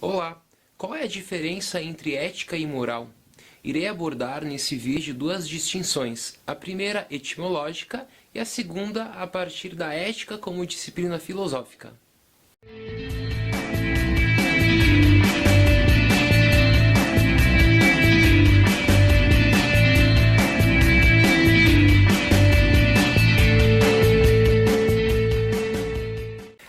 Olá! Qual é a diferença entre ética e moral? Irei abordar nesse vídeo duas distinções, a primeira etimológica e a segunda a partir da ética como disciplina filosófica.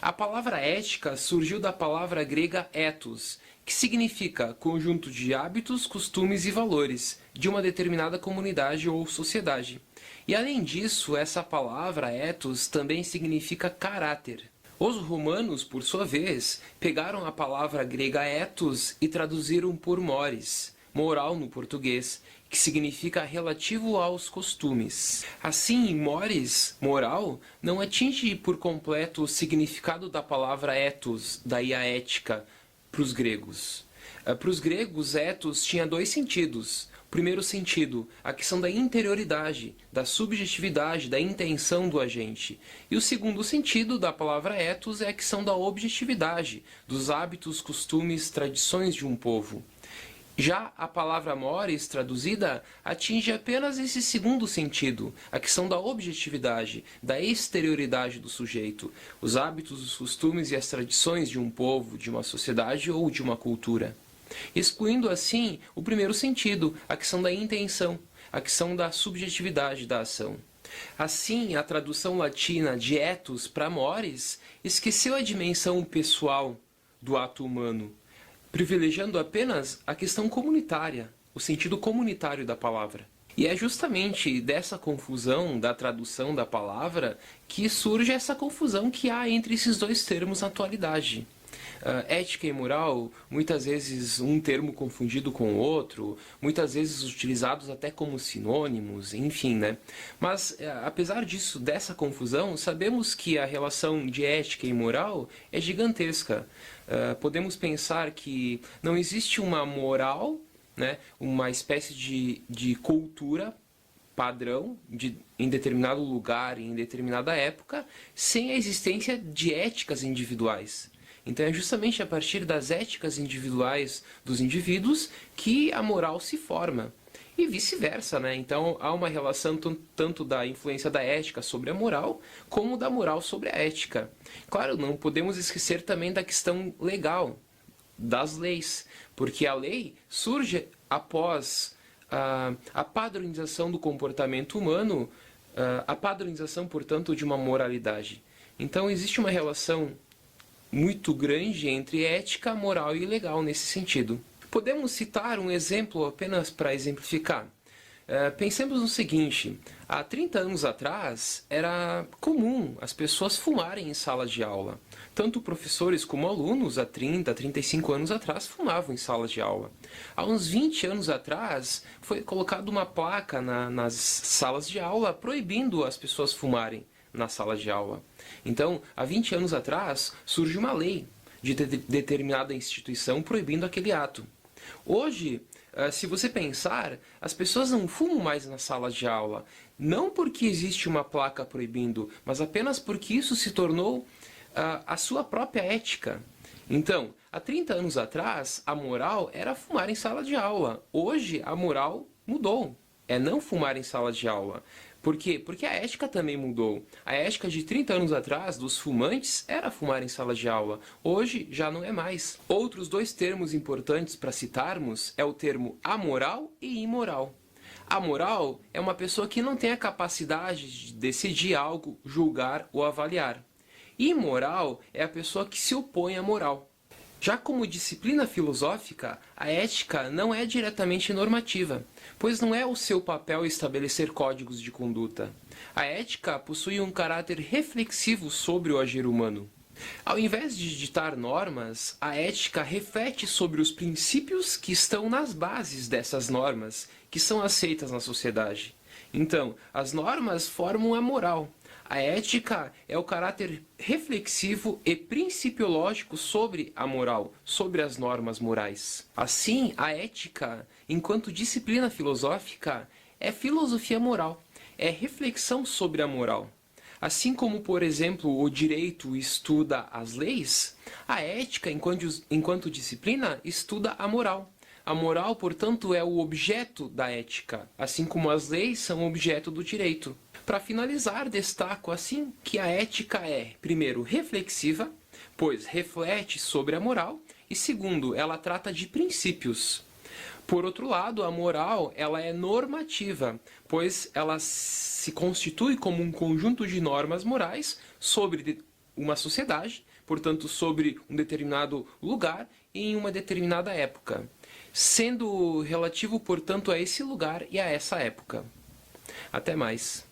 A palavra ética surgiu da palavra grega ethos, que significa conjunto de hábitos, costumes e valores de uma determinada comunidade ou sociedade. E além disso, essa palavra ethos também significa caráter. Os romanos, por sua vez, pegaram a palavra grega ethos e traduziram por mores, moral no português, que significa relativo aos costumes. Assim, mores, moral, não atinge por completo o significado da palavra ethos, daí a ética, para os gregos. Para os gregos, ethos tinha dois sentidos. O primeiro sentido, a questão da interioridade, da subjetividade, da intenção do agente. E o segundo sentido da palavra ethos é a questão da objetividade, dos hábitos, costumes, tradições de um povo. Já a palavra mores, traduzida, atinge apenas esse segundo sentido, a questão da objetividade, da exterioridade do sujeito, os hábitos, os costumes e as tradições de um povo, de uma sociedade ou de uma cultura. Excluindo assim o primeiro sentido, a questão da intenção, a questão da subjetividade da ação. Assim, a tradução latina de ethos para mores esqueceu a dimensão pessoal do ato humano, privilegiando apenas a questão comunitária, o sentido comunitário da palavra. E é justamente dessa confusão da tradução da palavra que surge essa confusão que há entre esses dois termos na atualidade. Ética e moral, muitas vezes um termo confundido com o outro, muitas vezes utilizados até como sinônimos, enfim, né? Mas, apesar disso, dessa confusão, sabemos que a relação de ética e moral é gigantesca. Podemos pensar que não existe uma moral, né, uma espécie de cultura padrão em determinado lugar, em determinada época, sem a existência de éticas individuais. Então é justamente a partir das éticas individuais dos indivíduos que a moral se forma. E vice-versa, né? Então há uma relação tanto da influência da ética sobre a moral, como da moral sobre a ética. Claro, não podemos esquecer também da questão legal, das leis, porque a lei surge após a padronização do comportamento humano, a padronização, portanto, de uma moralidade. Então existe uma relação muito grande entre ética, moral e legal nesse sentido. Podemos citar um exemplo apenas para exemplificar. Pensemos no seguinte, há 30 anos atrás era comum as pessoas fumarem em sala de aula. Tanto professores como alunos, há 30, 35 anos atrás, fumavam em sala de aula. Há uns 20 anos atrás, foi colocada uma placa nas salas de aula proibindo as pessoas fumarem na sala de aula. Então, há 20 anos atrás, surge uma lei de determinada instituição proibindo aquele ato. Hoje, se você pensar, as pessoas não fumam mais na sala de aula, não porque existe uma placa proibindo, mas apenas porque isso se tornou a sua própria ética. Então, há 30 anos atrás, a moral era fumar em sala de aula. Hoje, a moral mudou. É não fumar em sala de aula. Por quê? Porque a ética também mudou. A ética de 30 anos atrás, dos fumantes, era fumar em sala de aula. Hoje, já não é mais. Outros dois termos importantes para citarmos é o termo amoral e imoral. Amoral é uma pessoa que não tem a capacidade de decidir algo, julgar ou avaliar. Imoral é a pessoa que se opõe à moral. Já como disciplina filosófica, a ética não é diretamente normativa, pois não é o seu papel estabelecer códigos de conduta. A ética possui um caráter reflexivo sobre o agir humano. Ao invés de ditar normas, a ética reflete sobre os princípios que estão nas bases dessas normas, que são aceitas na sociedade. Então, as normas formam a moral. A ética é o caráter reflexivo e principiológico sobre a moral, sobre as normas morais. Assim, a ética, enquanto disciplina filosófica, é filosofia moral, é reflexão sobre a moral. Assim como, por exemplo, o direito estuda as leis, a ética, enquanto disciplina, estuda a moral. A moral, portanto, é o objeto da ética, assim como as leis são objeto do direito. Para finalizar, destaco assim que a ética é, primeiro, reflexiva, pois reflete sobre a moral, e segundo, ela trata de princípios. Por outro lado, a moral ela é normativa, pois ela se constitui como um conjunto de normas morais sobre uma sociedade, portanto, sobre um determinado lugar e em uma determinada época, sendo relativo, portanto, a esse lugar e a essa época. Até mais.